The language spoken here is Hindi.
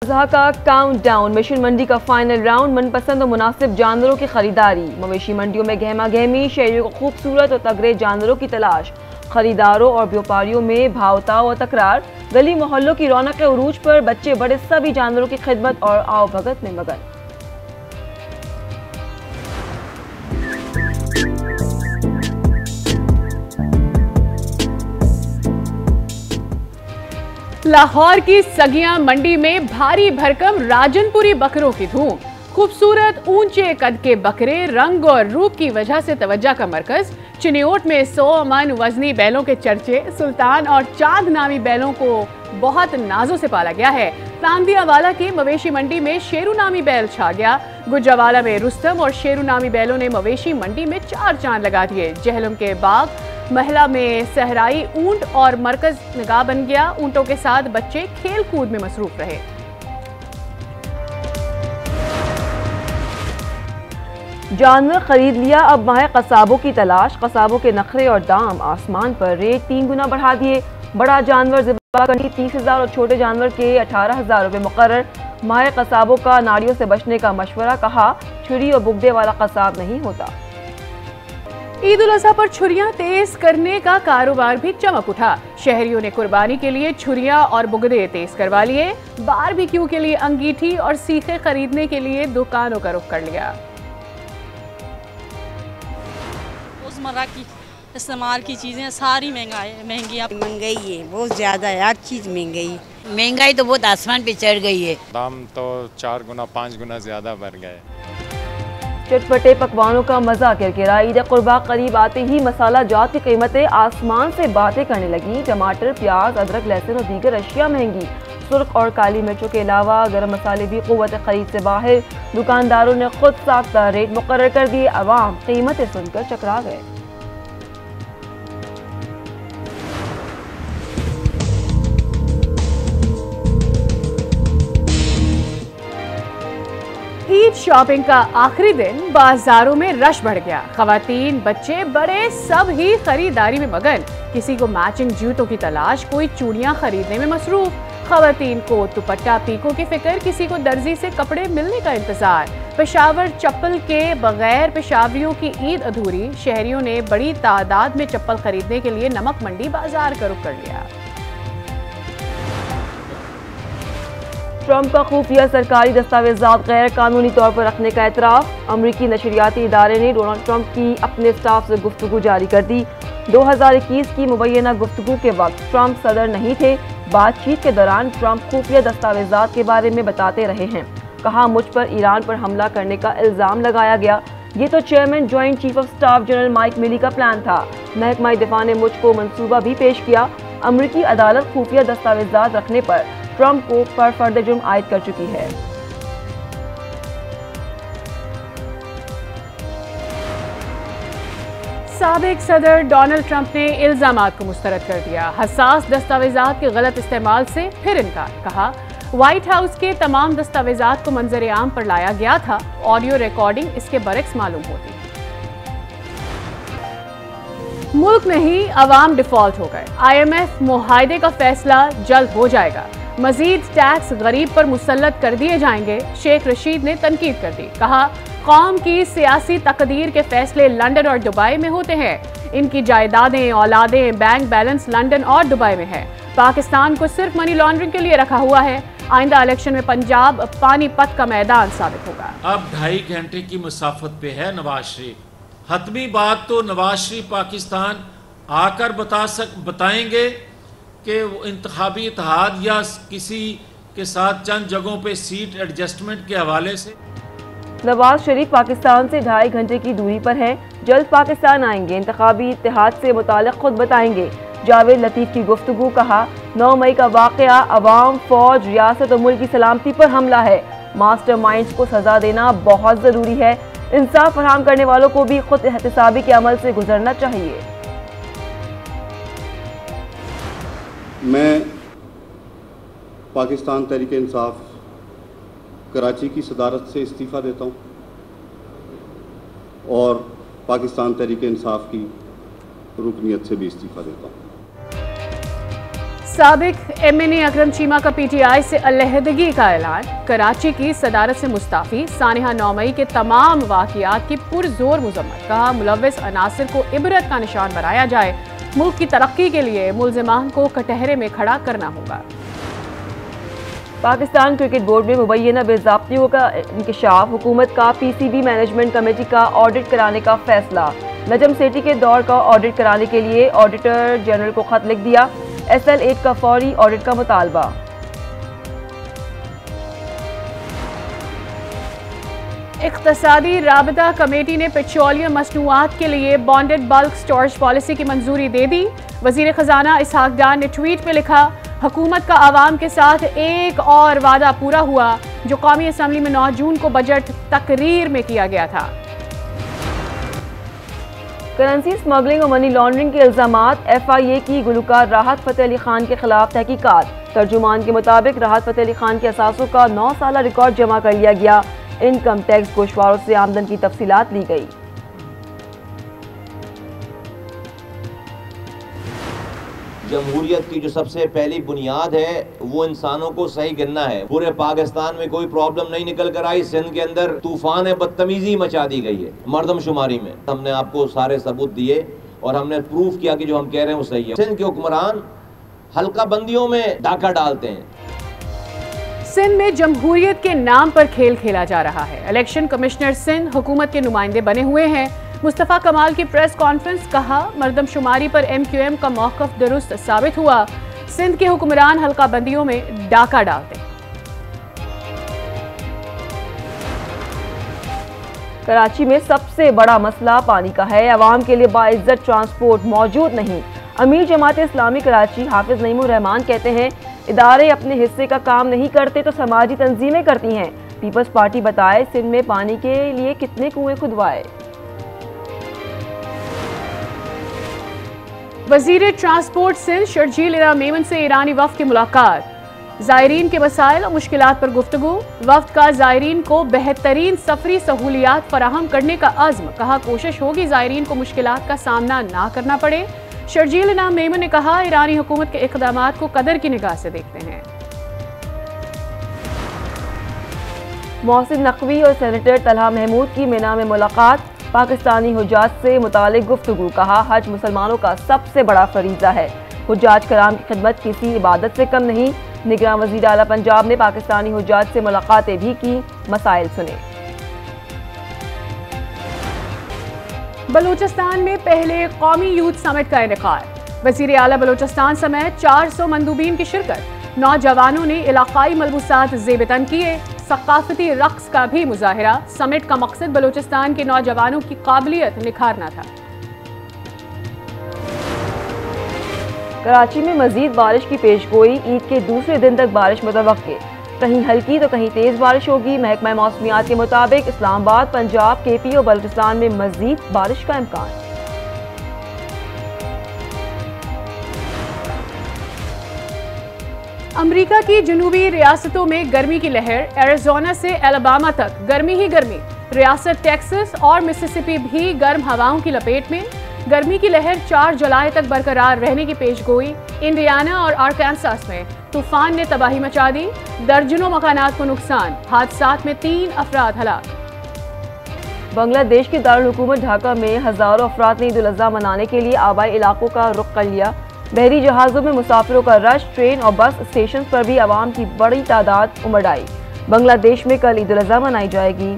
अज़हा का काउंटडाउन, मिशन मंडी का फाइनल राउंड, मनपसंद और मुनासिब जानवरों की खरीदारी। मवेशी मंडियों में गहमा गहमी, शहरियों को खूबसूरत और तगड़े जानवरों की तलाश। खरीदारों और व्यापारियों में भावताव और तकरार। गली मोहल्लों की रौनक उरूज पर बच्चे बड़े सभी जानवरों की खिदमत और आवभगत में मगन। लाहौर की सगिया मंडी में भारी भरकम राजनपुरी बकरों की धूम। खूबसूरत ऊंचे कद के बकरे रंग और रूप की वजह से तवज्जो का मरकज। चिनियोट में 100 मन वजनी बैलों के चर्चे। सुल्तान और चांद नामी बैलों को बहुत नाजों से पाला गया है। तांदियावाला की मवेशी मंडी में शेरू नामी बैल छा गया। गुजरावाला में रुस्तम और शेरू नामी बैलों ने मवेशी मंडी में 4 चांद लगा दिए। जहलम के बाग महला में सहराई ऊंट और मरकज निगाह बन गया। ऊंटों के साथ बच्चे खेल कूद में मसरूफ रहे। जानवर खरीद लिया, अब माहे कसाबों की तलाश। कसाबों के नखरे और दाम आसमान पर, रेट 3 गुना बढ़ा दिए। बड़ा जानवर ज़िबा करनी 30,000 और छोटे जानवर के 18,000 रुपये मुकर्रर। माहे कसाबों का नाड़ियों से बचने का मशवरा, कहा छुरी और बुगदे वाला कसाब नहीं होता। ईद उल अज़हा पर छुरियां तेज करने का कारोबार भी चमक उठा। शहरियों ने कुर्बानी के लिए छुरियां और बुगदे तेज करवा लिए। बारबेक्यू के लिए अंगीठी और सीखे खरीदने के लिए दुकानों का रुख कर लिया। रोजमर्रा की इस्तेमाल की चीज़ें सारी महंगी है, बहुत ज़्यादा है, हर चीज़ महंगाई तो बहुत आसमान पे चढ़ गई है। दाम तो 4 गुना 5 गुना ज़्यादा बढ़ गए। चटपटे पकवानों का मजा किरकिरा। ईद कुर्बा करीब आते ही मसाला जात की कीमतें आसमान से बातें करने लगी। टमाटर, प्याज, अदरक, लहसुन और दीगर अशिया महंगी। सुर्ख और काली मिर्चों के अलावा गरम मसाले भी क़ुव्वत खरीद से बाहर। दुकानदारों ने खुद साख्ता रेट मुकर्रर कर दिए। अवाम कीमतें सुनकर चकरा गए। ईद शॉपिंग का आखिरी दिन, बाजारों में रश बढ़ गया। खवातीन, बच्चे, बड़े सब ही खरीदारी में मगन। किसी को मैचिंग जूतों की तलाश, कोई चूड़ियां खरीदने में मसरूफ। खवातीन को दुपट्टा पीकों की फिक्र, किसी को दर्जी से कपड़े मिलने का इंतजार। पेशावर चप्पल के बगैर पेशावरियों की ईद अधूरी। शहरियों ने बड़ी तादाद में चप्पल खरीदने के लिए नमक मंडी बाजार का रुख कर लिया। ट्रंप का खुफिया सरकारी दस्तावेजात गैर कानूनी तौर पर रखने का एतराफ़। अमरीकी नशरियाती इदारे ने डोनाल्ड ट्रंप की अपने स्टाफ से गुफ्तगू जारी कर दी। 2021 की मुबैना गुफ्तगू के वक्त ट्रंप सदर नहीं थे। बातचीत के दौरान ट्रंप खुफिया दस्तावेजात के बारे में बताते रहे हैं। कहा मुझ पर ईरान पर हमला करने का इल्ज़ाम लगाया गया। ये तो chairman joint chief of staff general Mike Milley का प्लान था। महकमा दिफा ने मुझको मंसूबा भी पेश किया। अमरीकी अदालत खुफिया दस्तावेजात रखने पर ट्रंप को पर फर्द जुर्म आयद कर चुकी है। साबिक सदर डोनाल्ड ट्रंप ने इल्जामात को मुस्तरद कर दिया। हसास दस्तावेजात के गलत इस्तेमाल से फिर इनकार। कहा व्हाइट हाउस के तमाम दस्तावेजात को मंजर आम पर लाया गया था। ऑडियो रिकॉर्डिंग इसके बरक्स मालूम होती। मुल्क में ही अवाम डिफॉल्ट हो गए। IMF मुआहदे का फैसला जल्द हो जाएगा। मजीद टैक्स गरीब पर मुसल्लत कर दिए जाएंगे। शेख रशीद ने तनकीद कर दी। कहा कौम की सियासी तकदीर के फैसले लंदन और दुबई में होते हैं। इनकी जायदादें, औलादें, बैंक बैलेंस लंदन और दुबई में है। पाकिस्तान को सिर्फ मनी लॉन्ड्रिंग के लिए रखा हुआ है। आइंदा इलेक्शन में पंजाब पानीपत का मैदान साबित होगा। अब 2.5 घंटे की मुसाफत पे है नवाज शरीफ। हतमी बात तो नवाज शरीफ पाकिस्तान आकर बताएंगे कि वो इंतखाबी इत्तेहाद या किसी के साथ चंद जगहों पे सीट एडजस्टमेंट के हवाले से। नवाज शरीफ पाकिस्तान से 2.5 घंटे की दूरी पर हैं। जल्द पाकिस्तान आएंगे। इंतखाबी इत्तेहाद से मुताल्लिक खुद बताएंगे। जावेद लतीफ़ की गुफ्तगू। कहा 9 मई का वाक़या अवाम, फौज, रियासत और मुल्क की सलामती पर हमला है। मास्टर माइंड्स को सजा देना बहुत ज़रूरी है। इंसाफ फराहम करने वालों को भी खुद एहतसाबी के अमल से गुजरना चाहिए। मैं पाकिस्तान तहरीक इंसाफ कराची की सदारत से इस्तीफ़ा देता हूँ और पाकिस्तान तहरीक इंसाफ की रुकनियत से भी इस्तीफ़ा देता हूँ। साबिक MNA अकरम चीमा का PTI से अलहदगी का ऐलान। कराची की सदारत से मुस्ताफी। सानिहा 9 मई के तमाम वाक़ियात की पुरजोर मजम्मत। कहा मुलव्वस अनासिर को इबरत का निशान बनाया जाए। मुल्क की तरक्की के लिए मुल्ज़िमान को कटहरे में खड़ा करना होगा। पाकिस्तान क्रिकेट बोर्ड में मुबैना बेज़ाब्तियों का इंकशाफ। हुकूमत का PCB मैनेजमेंट कमेटी का ऑडिट कराने का फैसला। नजम सेठी के दौर का ऑडिट कराने के लिए ऑडिटर जनरल को खत लिख दिया। SL8 का फौरी ऑडिट का मुतालबा। इक़्तिसादी राबता कमेटी ने पेट्रोलियम मसनूआत के लिए बॉन्डेड बल्क स्टोरेज पॉलिसी की मंजूरी दे दी। वज़ीर ख़जाना इसहाक डार ने ट्वीट में लिखा, हुकूमत का आवाम के साथ एक और वादा पूरा हुआ जो कौमी असम्बली में 9 जून को बजट तकरीर में किया गया था। करेंसी स्मगलिंग और मनी लॉन्ड्रिंग के इल्जामात। FIA की गुलकार राहत फ़तेह अली खान के खिलाफ तहकीकात। तर्जुमान के मुताबिक राहत फ़तेह अली खान के असासों का 9 साला रिकॉर्ड जमा कर लिया गया। इनकम टैक्स गोशवारों से आमदन की तफसीलात ली गई। जमहूरियत की जो सबसे पहली बुनियाद है वो इंसानों को सही गिनना है। पूरे पाकिस्तान में कोई प्रॉब्लम नहीं निकल कर आई। सिंध के अंदर तूफान बदतमीजी मचा दी गई है मर्दमशुमारी में। हमने आपको सारे सबूत दिए और हमने प्रूफ किया कि जो हम कह रहे हैं वो सही है। सिंध के हुक्मरान हल्का बंदियों में डाका डालते हैं। सिंध में जमहूरियत के नाम पर खेल खेला जा रहा है। इलेक्शन कमिश्नर सिंध हुकूमत के नुमाइंदे बने हुए हैं। मुस्तफ़ा कमाल की प्रेस कॉन्फ्रेंस। कहा मर्दमशुमारी पर MQM का मौक़िफ़ दुरुस्त साबित हुआ। सिंध के हुक्मरान हल्का बंदियों में डाका डालते। कराची में सबसे बड़ा मसला पानी का है। अवाम के लिए बाइज्जत ट्रांसपोर्ट मौजूद नहीं। अमीर जमात इस्लामी कराची हाफिज नईमुर रहमान कहते हैं इदारे अपने हिस्से का काम नहीं करते तो समाजी तंजीमें करती हैं। पीपल्स पार्टी बताए सिंध में पानी के लिए कितने कुएं खुदवाए। वज़ीर ट्रांसपोर्ट सिंध शर्जील इरा मेमन से ईरानी वफ़द की मुलाकात। ज़ायरीन के मसाइल और मुश्किलात पर गुफ्तगू। वफ़द का ज़ायरीन को बेहतरीन सफरी सहूलियात फराहम करने का अज़्म। कहा कोशिश होगी ज़ायरीन को मुश्किलात का सामना ना करना पड़े। शर्जील इरा मेमन ने कहा ईरानी हुकूमत के इक़दामात को कदर की निगाह से देखते हैं। मोहसिन नकवी और सेनेटर तलहा महमूद की मीना में मुलाकात। पाकिस्तानी हुज्जाज से मुतालिक गुफ्तगू। कहा हज मुसलमानों का सबसे बड़ा फरीज़ा है। हुज्जाज कराम की खिदमत किसी इबादत से कम नहीं। निगरान वज़ीर आला पंजाब ने पाकिस्तानी हुज्जाज से मुलाकातें भी की। मसाइल सुने। बलूचिस्तान में पहले कौमी यूथ समिट का इनेकाद। वज़ीर आला बलूचिस्तान समेत 400 मंदूबीन की शिरकत। नौजवानों ने इलाकाई मलबूसात ज़ेबतन किए। सकाफती रक्स का भी मुजाहिरा। समिट का मकसद बलूचिस्तान के नौजवानों की काबिलियत निखारना था। कराची में मजीद बारिश की पेशगोई। ईद के दूसरे दिन तक बारिश मुतवक्के। कहीं हल्की तो कहीं तेज बारिश होगी। महकमा मौसमियात के मुताबिक इस्लामाबाद, पंजाब, KP और बलूचिस्तान में मजीद बारिश का इम्कान। अमेरिका की जनूबी रियासतों में गर्मी की लहर। एरिज़ोना से एलाबामा तक गर्मी ही गर्मी। रियासत टेक्सास और मिसिसिपी भी गर्म हवाओं की लपेट में। गर्मी की लहर 4 जुलाई तक बरकरार रहने की पेशगोई। इंडियाना और आर्कांसास में तूफान ने तबाही मचा दी। दर्जनों मकानात को नुकसान। हादसात में 3 अफराद हलाक। बांग्लादेश के दारुल हुकूमत ढाका में हजारों अफराद ने ईद उल अज़हा मनाने के लिए आबाई इलाकों का रुख कर लिया। बहरी जहाज़ों में मुसाफिरों का रश। ट्रेन और बस स्टेशन पर भी आवाम की बड़ी तादाद उमड़ आई। बांग्लादेश में कल ईद उल अज़हा मनाई जाएगी।